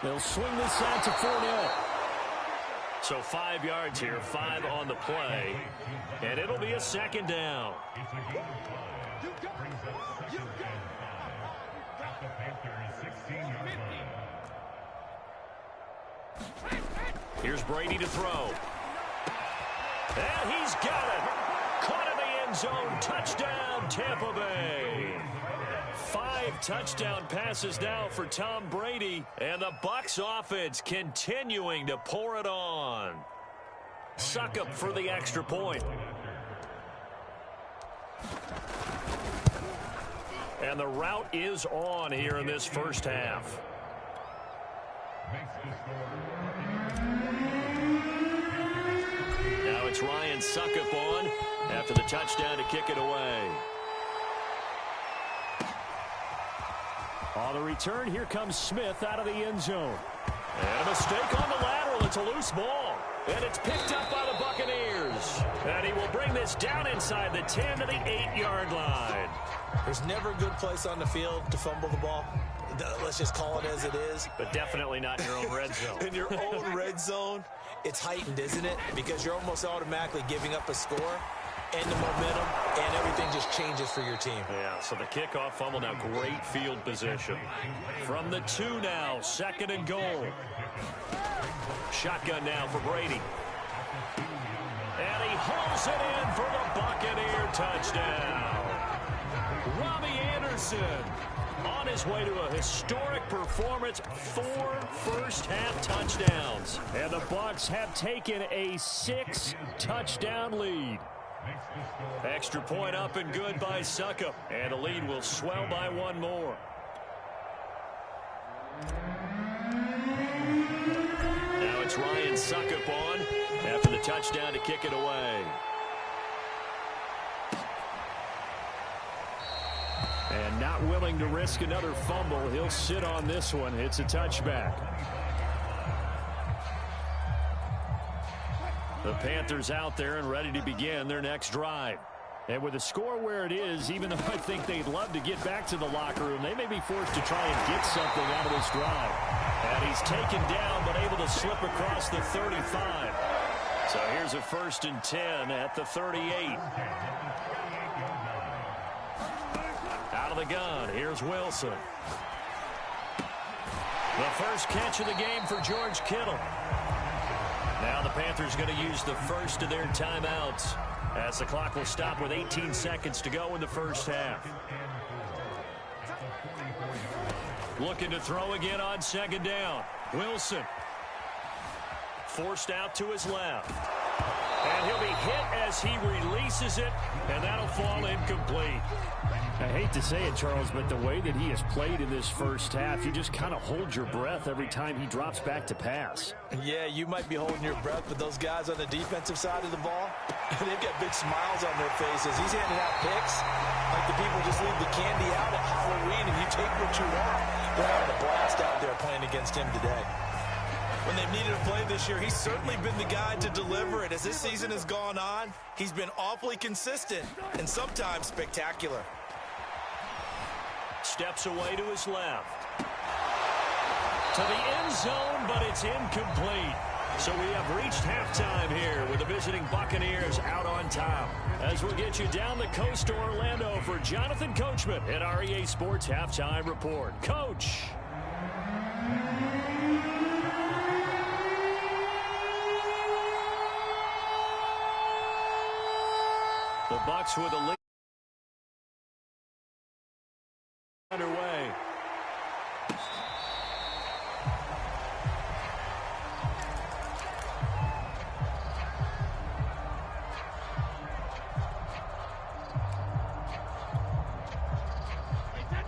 They'll swing this out to 4-0. So 5 yards here, 5 on the play, and it'll be a second down. Here's Brady to throw. And he's got it. Caught in the end zone. Touchdown, Tampa Bay. 5 touchdown passes now for Tom Brady. And the Bucs offense continuing to pour it on. Succop for the extra point. And the route is on here in this first half. Now it's Ryan Succop on after the touchdown to kick it away. On the return, here comes Smith out of the end zone. And a mistake on the lateral. It's a loose ball. And it's picked up by the Buccaneers. And he will bring this down inside the 10 to the 8-yard line. There's never a good place on the field to fumble the ball. Let's just call it as it is. But definitely not in your own red zone. In your own red zone, it's heightened, isn't it? Because you're almost automatically giving up a score and the momentum, and everything just changes for your team. Yeah, so the kickoff fumble now, great field position. From the 2 now, 2nd and goal. Shotgun now for Brady. And he hauls it in for the Buccaneer touchdown. Robbie Anderson on his way to a historic performance, 4 first-half touchdowns. And the Bucs have taken a 6-touchdown lead. Extra point up and good by Succop. And the lead will swell by 1 more. Now it's Ryan Succop on after the touchdown to kick it away. And not willing to risk another fumble. He'll sit on this one. It's a touchback. The Panthers out there and ready to begin their next drive. And with the score where it is, even though I think they'd love to get back to the locker room, they may be forced to try and get something out of this drive. And he's taken down but able to slip across the 35. So here's a 1st and 10 at the 38. Out of the gun, here's Wilson. The first catch of the game for George Kittle. Now the Panthers going to use the first of their timeouts as the clock will stop with 18 seconds to go in the first half. Looking to throw again on 2nd down. Wilson. Forced out to his left. And he'll be hit as he releases it, and that'll fall incomplete. I hate to say it, Charles, but the way that he has played in this first half, you just kind of hold your breath every time he drops back to pass. Yeah, you might be holding your breath, but those guys on the defensive side of the ball, they've got big smiles on their faces. He's handing out picks like the people just leave the candy out at Halloween and you take what you want. They're having a blast out there playing against him today. When they've needed a play this year, he's certainly been the guy to deliver it. As this season has gone on, he's been awfully consistent and sometimes spectacular. Steps away to his left. To the end zone, but it's incomplete. So we have reached halftime here with the visiting Buccaneers out on top. As we'll get you down the coast to Orlando for Jonathan Coachman at our EA Sports Halftime Report. Coach. The Bucs with a lead underway.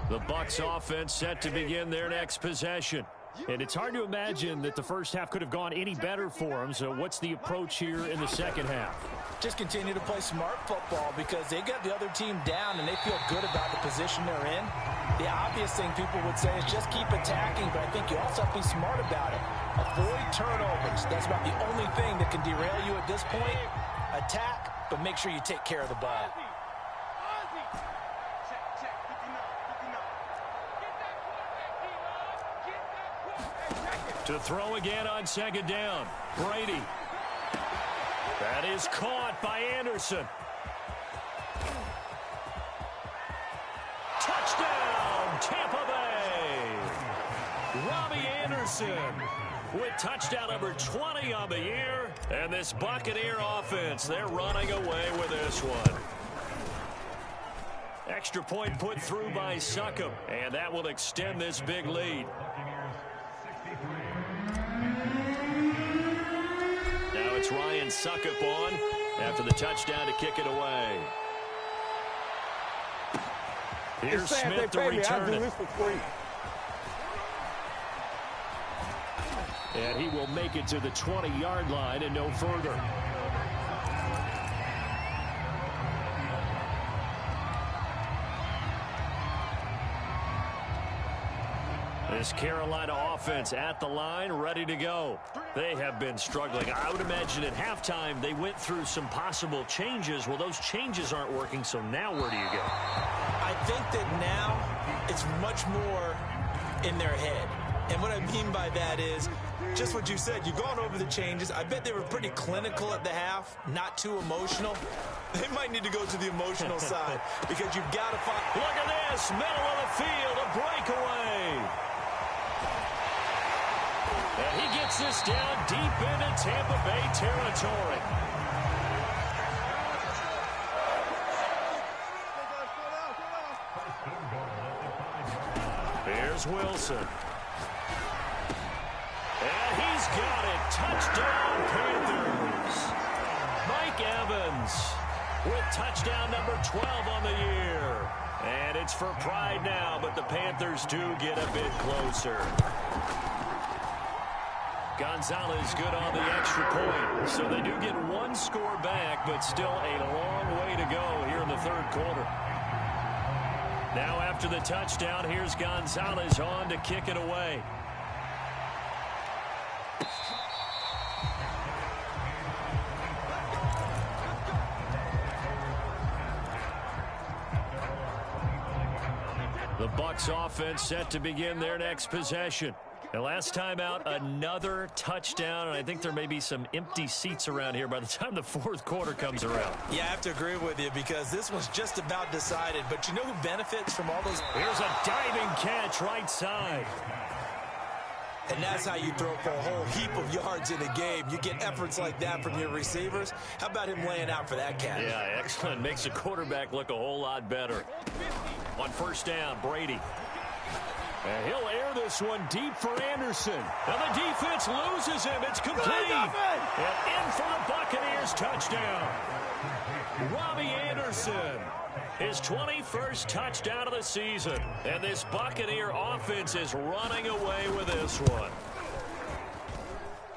The Bucs offense set to begin their next possession. And it's hard to imagine that the first half could have gone any better for them. So what's the approach here in the second half? Just continue to play smart football because they got the other team down and they feel good about the position they're in. The obvious thing people would say is just keep attacking, but I think you also have to be smart about it. Avoid turnovers. That's about the only thing that can derail you at this point. Attack, but make sure you take care of the ball. To throw again on second down. Brady. That is caught by Anderson. Touchdown, Tampa Bay. Robbie Anderson with touchdown number 20 on the year. And this Buccaneer offense, they're running away with this one. Extra point put through by Succop, and that will extend this big lead. Now it's Ryan Succop on after the touchdown to kick it away. Here's Smith to return it. And he will make it to the 20-yard line and no further. This Carolina offense at the line, ready to go. They have been struggling. I would imagine at halftime they went through some possible changes. Well, those changes aren't working, so now where do you go? I think that now it's much more in their head. And what I mean by that is just what you said. You've gone over the changes. I bet they were pretty clinical at the half, not too emotional. They might need to go to the emotional side because you've got to find. Look at this, middle of the field, a breakaway. And he gets this down deep into Tampa Bay territory. Here's Wilson. And he's got it. Touchdown, Panthers. Mike Evans with touchdown number 12 on the year. And it's for pride now, but the Panthers do get a bit closer. Gonzalez good on the extra point. So they do get one score back, but still a long way to go here in the third quarter. Now after the touchdown, here's Gonzalez on to kick it away. The Bucs offense set to begin their next possession. And last time out, another touchdown, and I think there may be some empty seats around here by the time the fourth quarter comes around. Yeah, I have to agree with you because this was just about decided. But you know who benefits from all those? Here's a diving catch right side. And that's how you throw for a whole heap of yards in a game. You get efforts like that from your receivers. How about him laying out for that catch? Yeah, excellent. Makes the quarterback look a whole lot better. On first down, Brady. And he'll air this one deep for Anderson. And the defense loses him. It's complete. And in for the Buccaneers touchdown. Robbie Anderson. His 21st touchdown of the season. And this Buccaneer offense is running away with this one.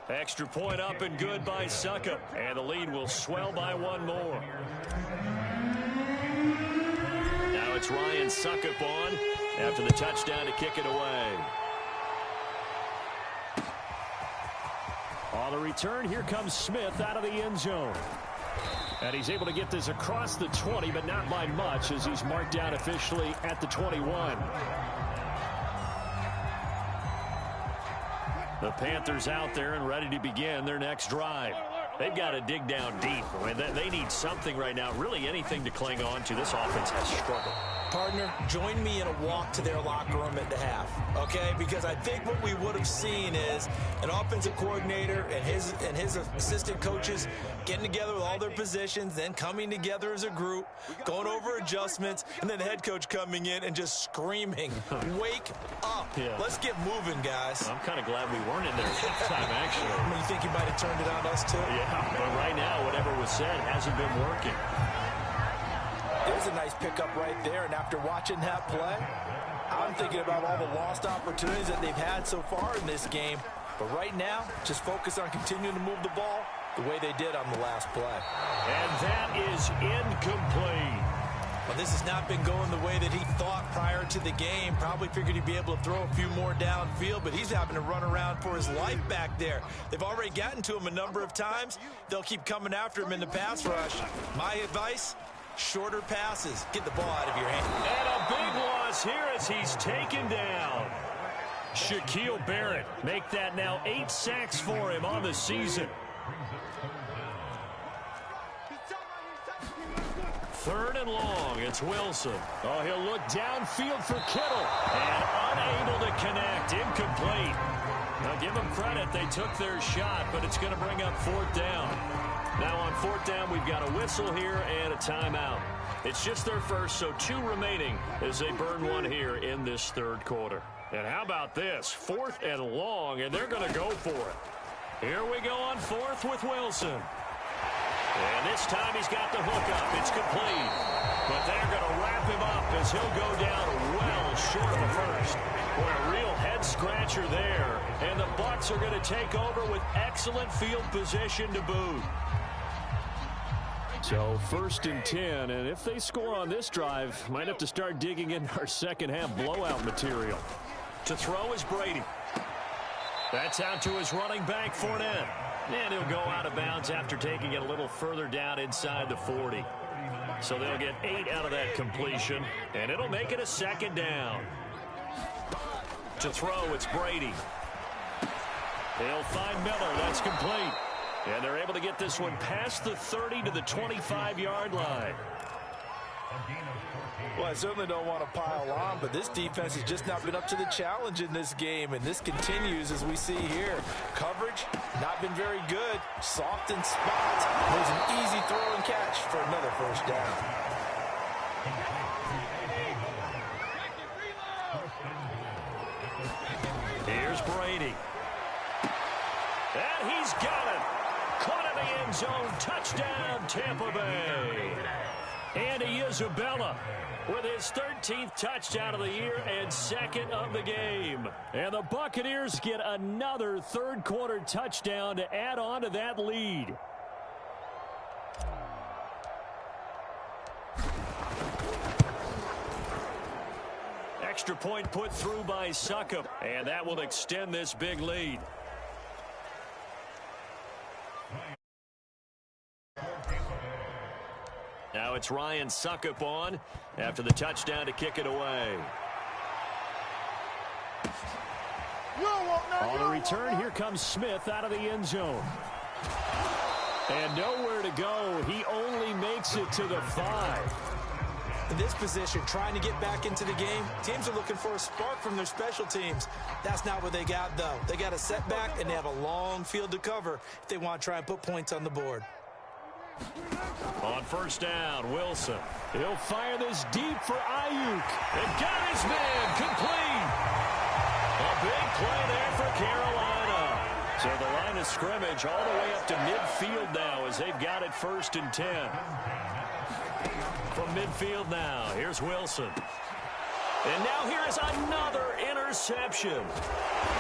Extra point up and good by Succop. And the lead will swell by one more. Now it's Ryan Succop on after the touchdown to kick it away. On the return, here comes Smith out of the end zone. And he's able to get this across the 20, but not by much as he's marked down officially at the 21. The Panthers out there and ready to begin their next drive. They've got to dig down deep. I mean, they need something right now, really anything to cling on to. This offense has struggled. Partner, join me in a walk to their locker room at the half, okay? Because I think what we would have seen is an offensive coordinator and his assistant coaches getting together with all their positions, then coming together as a group, going over adjustments, and then the head coach coming in and just screaming, wake up. Yeah. Let's get moving, guys. I'm kind of glad we weren't in there at halftime, actually. I mean, you think you might have turned it on us, too? Yeah, but right now, whatever was said hasn't been working. There's a nice pickup right there, and after watching that play, I'm thinking about all the lost opportunities that they've had so far in this game. But right now, just focus on continuing to move the ball the way they did on the last play. And that is incomplete. Well, this has not been going the way that he thought prior to the game. Probably figured he'd be able to throw a few more downfield, but he's having to run around for his life back there. They've already gotten to him a number of times. They'll keep coming after him in the pass rush. My advice, shorter passes. Get the ball out of your hand. And a big loss here as he's taken down. Shaquille Barrett make that now 8 sacks for him on the season. Third and long, it's Wilson. Oh, he'll look downfield for Kittle. And unable to connect, incomplete. Now give them credit, they took their shot, but it's going to bring up 4th down. Now on 4th down, we've got a whistle here and a timeout. It's just their first, so 2 remaining as they burn one here in this 3rd quarter. And how about this? 4th and long, and they're going to go for it. Here we go on 4th with Wilson. And this time he's got the hook up. It's complete. But they're going to wrap him up as he'll go down well short of a first. Boy, a real head-scratcher there. And the Bucs are going to take over with excellent field position to boot. So 1st and 10, and if they score on this drive, might have to start digging in our second-half blowout material. To throw is Brady. That's out to his running back, Fournette. And he'll go out of bounds after taking it a little further down inside the 40. So they'll get 8 out of that completion, and it'll make it a 2nd down. To throw, it's Brady. They'll find Miller. That's complete. And they're able to get this one past the 30 to the 25-yard line. Well, I certainly don't want to pile on, but this defense has just not been up to the challenge in this game, and this continues as we see here. Coverage, not been very good. Soft in spots. There's an easy throw and catch for another 1st down. Here's Brady. And he's got it. Caught in the end zone. Touchdown, Tampa Bay. Andy Isabella with his 13th touchdown of the year and 2nd of the game. And the Buccaneers get another 3rd quarter touchdown to add on to that lead. Extra point put through by Succop, and that will extend this big lead. Now it's Ryan Succop on after the touchdown to kick it away. On the return, here comes Smith out of the end zone. And nowhere to go. He only makes it to the 5. In this position, trying to get back into the game, teams are looking for a spark from their special teams. That's not what they got, though. They got a setback, and they have a long field to cover if they want to try and put points on the board. On 1st down, Wilson. He'll fire this deep for Ayuk. And got his man complete. A big play there for Carolina. So the line of scrimmage all the way up to midfield now as they've got it 1st and 10. From midfield now, here's Wilson. And now here is another interception.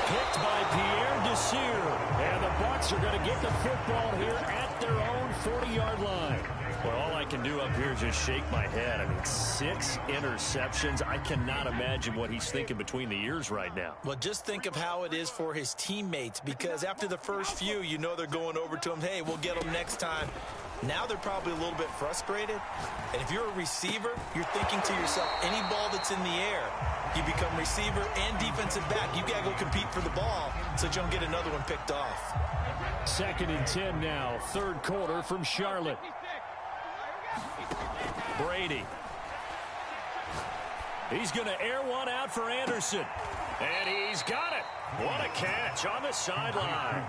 Picked by Pierre Desir. And the Bucs are going to get the football here at their own 40-yard line. Well, all I can do up here is just shake my head. I mean, 6 interceptions. I cannot imagine what he's thinking between the ears right now. Well, just think of how it is for his teammates, because after the first few, you know they're going over to him, hey, we'll get them next time. Now they're probably a little bit frustrated. And if you're a receiver, you're thinking to yourself, any ball that's in the air, you become receiver and defensive back. You got to go compete for the ball so that you don't get another one picked off. 2nd and 10 now, 3rd quarter from Charlotte. Brady. He's going to air one out for Anderson. And he's got it. What a catch on the sideline.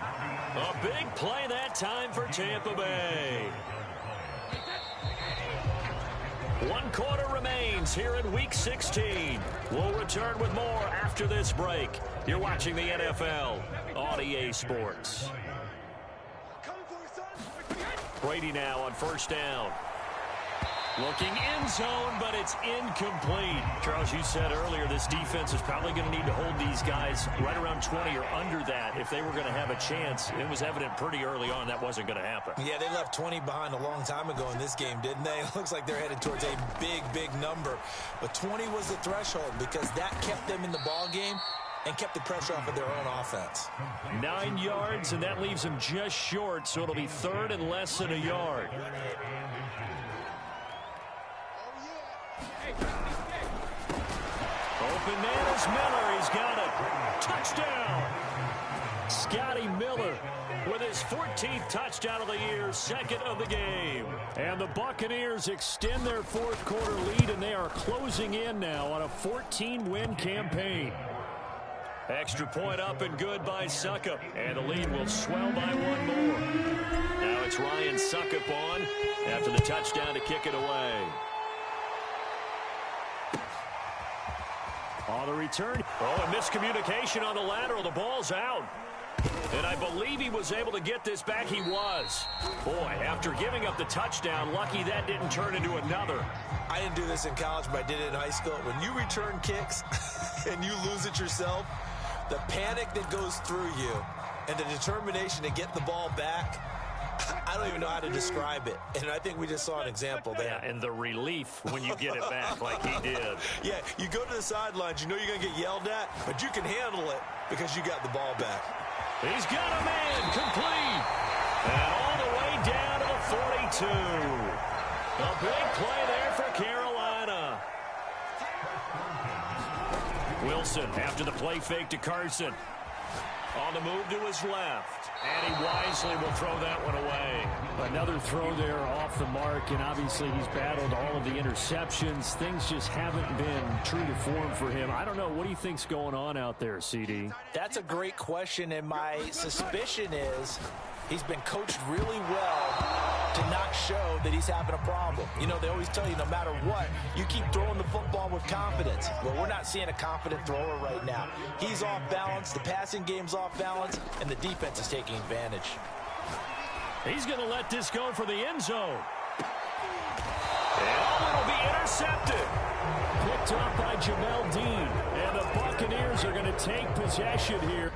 A big play that time for Tampa Bay. 1 quarter remains here in Week 16. We'll return with more after this break. You're watching the NFL on EA Sports. Brady now on 1st down. Looking end zone, but it's incomplete. Charles, you said earlier this defense is probably going to need to hold these guys right around 20 or under that if they were going to have a chance. It was evident pretty early on that wasn't going to happen. Yeah, they left 20 behind a long time ago in this game, didn't they? It looks like they're headed towards a big, big number. But 20 was the threshold because that kept them in the ball game and kept the pressure off of their own offense. 9 yards, and that leaves them just short, so it'll be 3rd and less than a yard. Bananas Miller. He's got it. Touchdown. Scotty Miller with his 14th touchdown of the year, second of the game. And the Buccaneers extend their fourth quarter lead, and they are closing in now on a 14-win campaign. Extra point up and good by Succop. And the lead will swell by one more. Now it's Ryan Succop on after the touchdown to kick it away. On the return. Oh, a miscommunication on the lateral. The ball's out. And I believe he was able to get this back. He was. Boy, after giving up the touchdown, lucky that didn't turn into another. I didn't do this in college, but I did it in high school. When you return kicks and you lose it yourself, the panic that goes through you and the determination to get the ball back, I don't even know how to describe it. And I think we just saw an example there. Yeah, and the relief when you get it back like he did. Yeah, you go to the sidelines, you know you're going to get yelled at, but you can handle it because you got the ball back. He's got a man complete. And all the way down to the 42. A big play there for Carolina. Wilson after the play fake to Carson. On the move to his left. And he wisely will throw that one away. Another throw there off the mark, and obviously he's battled all of the interceptions. Things just haven't been true to form for him. I don't know. What do you think's going on out there, CD? That's a great question, and my suspicion is he's been coached really well to not show that he's having a problem. You know, they always tell you no matter what, you keep throwing the football with confidence. Well, we're not seeing a confident thrower right now. He's off balance, the passing game's off balance, and the defense is taking advantage. He's going to let this go for the end zone. And it'll be intercepted. Picked up by Jamel Dean. And the Buccaneers are going to take possession here.